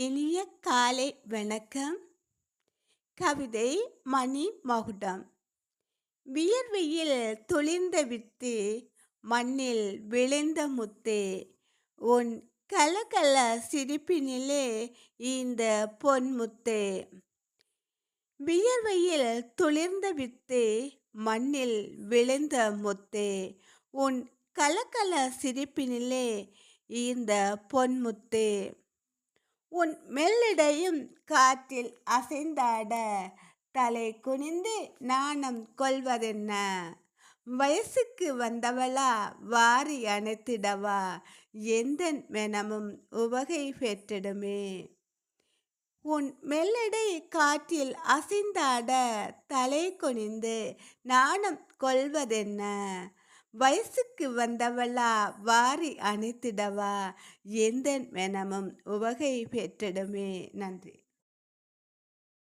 இனிய காலை வணக்கம். கவிதை மணி மகுடம். வியர்வையில் துளிர்ந்த வித்து, மண்ணில் விளைந்த முத்தே, உன் கலகல சிரிப்பினிலே இந்த பொன்முத்தே. வியர்வையில் துளிர்ந்த வித்து, மண்ணில் விளைந்த முத்தே, உன் கலகல சிரிப்பினிலே இந்த பொன்முத்தே. உன் மெல்லிடையும் காற்றில் அசைந்தாட, தலை குனிந்து நாணம் கொள்வதென்ன? வயசுக்கு வந்தவளா வாரி அணைத்திடவா, எந்தன் மனமும் உவகை பெற்றிடுமே. உன் மெல்லிடை காற்றில் அசைந்தாட, தலை குனிந்து நாணம் கொள்வதென்ன? வயசுக்கு வந்தவளா வாரி அணைத்திடவா, எந்தன் மனமும் உவகை பெற்றிடுமே. நன்றி.